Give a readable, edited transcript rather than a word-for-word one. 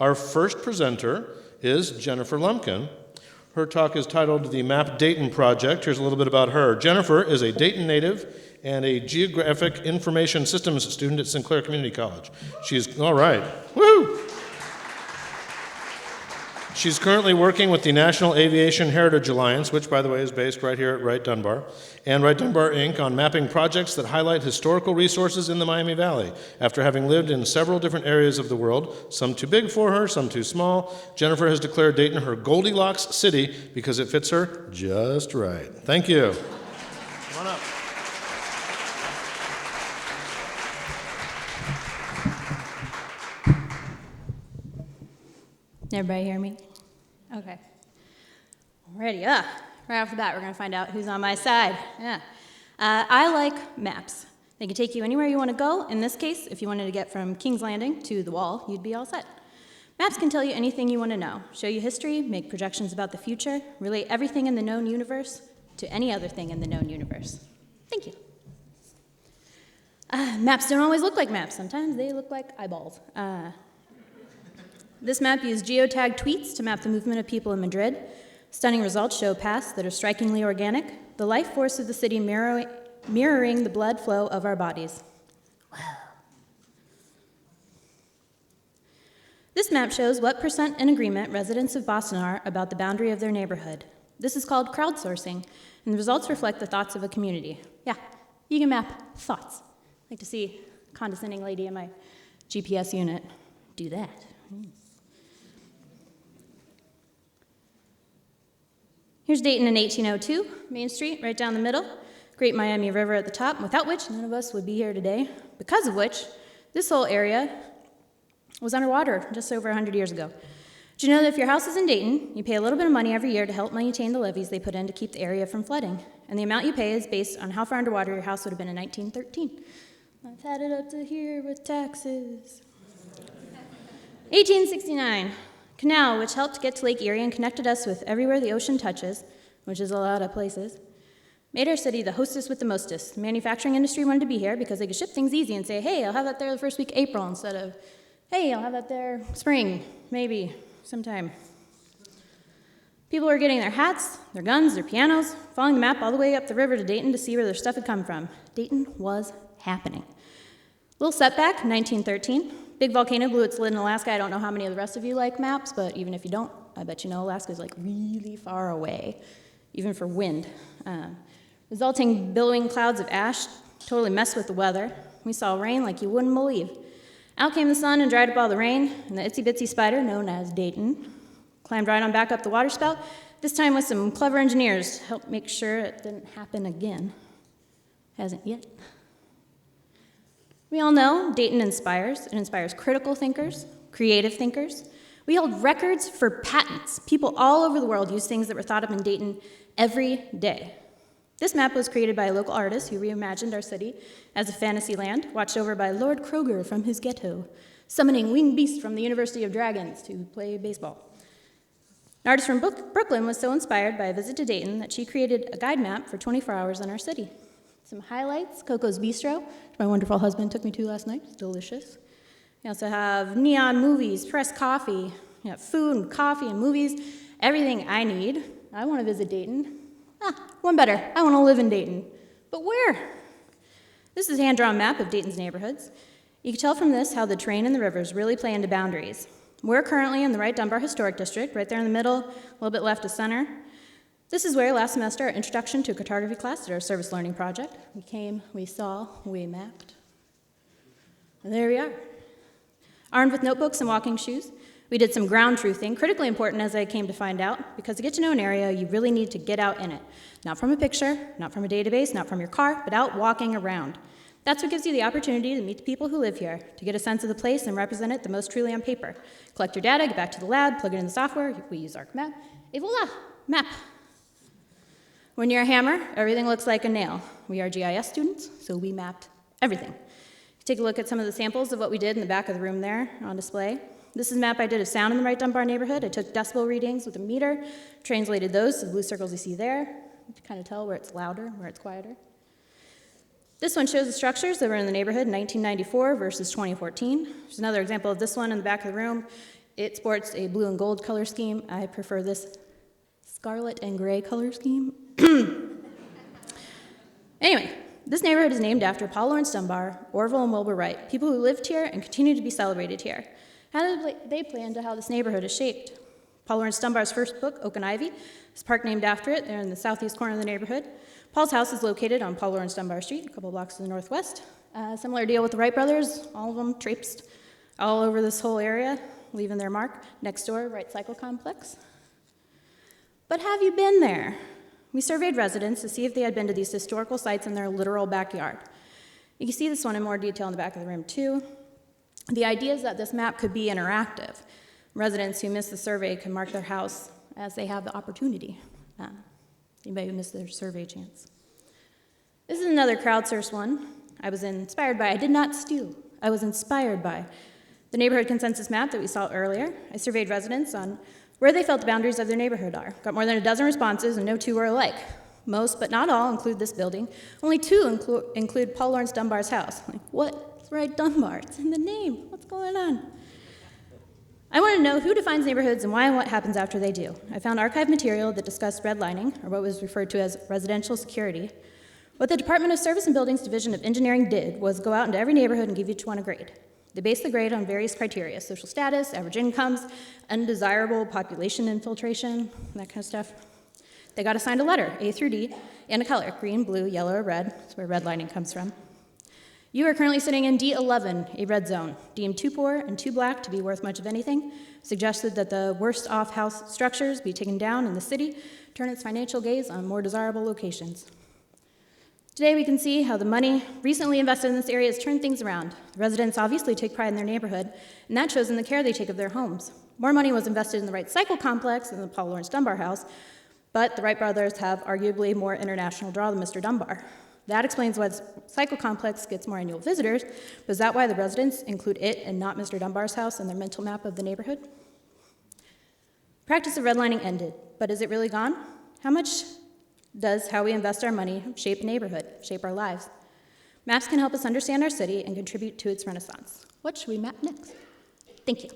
Our first presenter is Jennifer Lumpkin. Her talk is titled The Map Dayton Project. Here's a little bit about her. Jennifer is a Dayton native and a Geographic Information Systems student at Sinclair Community College. All right, woo! She's currently working with the National Aviation Heritage Alliance, which, by the way, is based right here at Wright Dunbar, and Wright Dunbar, Inc., on mapping projects that highlight historical resources in the Miami Valley. After having lived in several different areas of the world, some too big for her, some too small, Jennifer has declared Dayton her Goldilocks city because it fits her just right. Thank you. Come on up. Everybody hear me? Okay. Alrighty, right off the bat, we're going to find out who's on my side. Yeah. I like maps. They can take you anywhere you want to go. In this case, if you wanted to get from King's Landing to the wall, you'd be all set. Maps can tell you anything you want to know, show you history, make projections about the future, relate everything in the known universe to any other thing in the known universe. Thank you. Maps don't always look like maps. Sometimes they look like eyeballs. This map used geotagged tweets to map the movement of people in Madrid. Stunning results show paths that are strikingly organic, the life force of the city mirroring the blood flow of our bodies. Wow. This map shows what % in agreement residents of Boston are about the boundary of their neighborhood. This is called crowdsourcing, and the results reflect the thoughts of a community. Yeah, you can map thoughts. I'd like to see a condescending lady in my GPS unit do that. Here's Dayton in 1802, Main Street, right down the middle, Great Miami River at the top, without which none of us would be here today, because of which this whole area was underwater just over 100 years ago. Did you know that if your house is in Dayton, you pay a little bit of money every year to help maintain the levees they put in to keep the area from flooding, and the amount you pay is based on how far underwater your house would have been in 1913. I've had it up to here with taxes. 1869. Canal, which helped get to Lake Erie and connected us with everywhere the ocean touches, which is a lot of places, made our city the hostess with the mostest. The manufacturing industry wanted to be here because they could ship things easy and say, hey, I'll have that there the first week of April, instead of, hey, I'll have that there spring, maybe, sometime. People were getting their hats, their guns, their pianos, following the map all the way up the river to Dayton to see where their stuff had come from. Dayton was happening. Little setback, 1913. Big volcano blew its lid in Alaska. I don't know how many of the rest of you like maps, but even if you don't, I bet you know Alaska's like really far away, even for wind. Resulting billowing clouds of ash totally messed with the weather. We saw rain like you wouldn't believe. Out came the sun and dried up all the rain, and the itsy-bitsy spider, known as Dayton, climbed right on back up the waterspout, this time with some clever engineers to help make sure it didn't happen again. Hasn't yet. We all know Dayton inspires. It inspires critical thinkers, creative thinkers. We hold records for patents. People all over the world use things that were thought of in Dayton every day. This map was created by a local artist who reimagined our city as a fantasy land, watched over by Lord Kroger from his ghetto, summoning winged beasts from the University of Dragons to play baseball. An artist from Brooklyn was so inspired by a visit to Dayton that she created a guide map for 24 hours in our city. Some highlights: Coco's Bistro, which my wonderful husband took me to last night. It's delicious. We also have neon movies, press coffee, food and coffee and movies, everything I need. I want to visit Dayton. One better, I want to live in Dayton. But where? This is a hand-drawn map of Dayton's neighborhoods. You can tell from this how the terrain and the rivers really play into boundaries. We're currently in the Wright Dunbar Historic District, right there in the middle, a little bit left of center. This is where last semester our introduction to cartography class did our service learning project. We came, we saw, we mapped. And there we are. Armed with notebooks and walking shoes, we did some ground truthing, critically important as I came to find out, because to get to know an area, you really need to get out in it. Not from a picture, not from a database, not from your car, but out walking around. That's what gives you the opportunity to meet the people who live here, to get a sense of the place and represent it the most truly on paper. Collect your data, get back to the lab, plug it in the software, we use ArcMap, et voila, map. When you're a hammer, everything looks like a nail. We are GIS students, so we mapped everything. Take a look at some of the samples of what we did in the back of the room there on display. This is a map I did of sound in the Wright Dunbar neighborhood. I took decibel readings with a meter, translated those to the blue circles you see there. You can kind of tell where it's louder, where it's quieter. This one shows the structures that were in the neighborhood in 1994 versus 2014. There's another example of this one in the back of the room. It sports a blue and gold color scheme. I prefer this scarlet and gray color scheme. Anyway, this neighborhood is named after Paul Laurence Dunbar, Orville and Wilbur Wright, people who lived here and continue to be celebrated here. How did they play into how this neighborhood is shaped? Paul Laurence Dunbar's first book, Oak and Ivy, is a park named after it. They're in the southeast corner of the neighborhood. Paul's house is located on Paul Laurence Dunbar Street, a couple blocks to the northwest. Similar deal with the Wright brothers, all of them traipsed all over this whole area, leaving their mark. Next door, Wright Cycle Complex. But have you been there? We surveyed residents to see if they had been to these historical sites in their literal backyard. You can see this one in more detail in the back of the room, too. The idea is that this map could be interactive. Residents who missed the survey can mark their house as they have the opportunity. Anybody who missed their survey chance. This is another crowdsourced one. I was inspired by, I did not steal, I was inspired by the neighborhood consensus map that we saw earlier. I surveyed residents on where they felt the boundaries of their neighborhood are. Got more than a dozen responses, and no two were alike. Most, but not all, include this building. Only two include Paul Laurence Dunbar's house. Like, what? It's Wright Dunbar. It's in the name. What's going on? I want to know who defines neighborhoods and why and what happens after they do. I found archived material that discussed redlining, or what was referred to as residential security. What the Department of Service and Buildings Division of Engineering did was go out into every neighborhood and give each one a grade. They based the grade on various criteria: social status, average incomes, undesirable population infiltration, that kind of stuff. They got assigned a letter, A through D, and a color, green, blue, yellow, or red. That's where redlining comes from. You are currently sitting in D11, a red zone, deemed too poor and too black to be worth much of anything, suggested that the worst off house structures be taken down in the city, turn its financial gaze on more desirable locations. Today we can see how the money recently invested in this area has turned things around. The residents obviously take pride in their neighborhood, and that shows in the care they take of their homes. More money was invested in the Wright Cycle Complex than the Paul Laurence Dunbar house, but the Wright brothers have arguably more international draw than Mr. Dunbar. That explains why the Cycle Complex gets more annual visitors, but is that why the residents include it and not Mr. Dunbar's house in their mental map of the neighborhood? Practice of redlining ended, but is it really gone? How much does how we invest our money shape a neighborhood, shape our lives? Maps can help us understand our city and contribute to its renaissance. What should we map next? Thank you.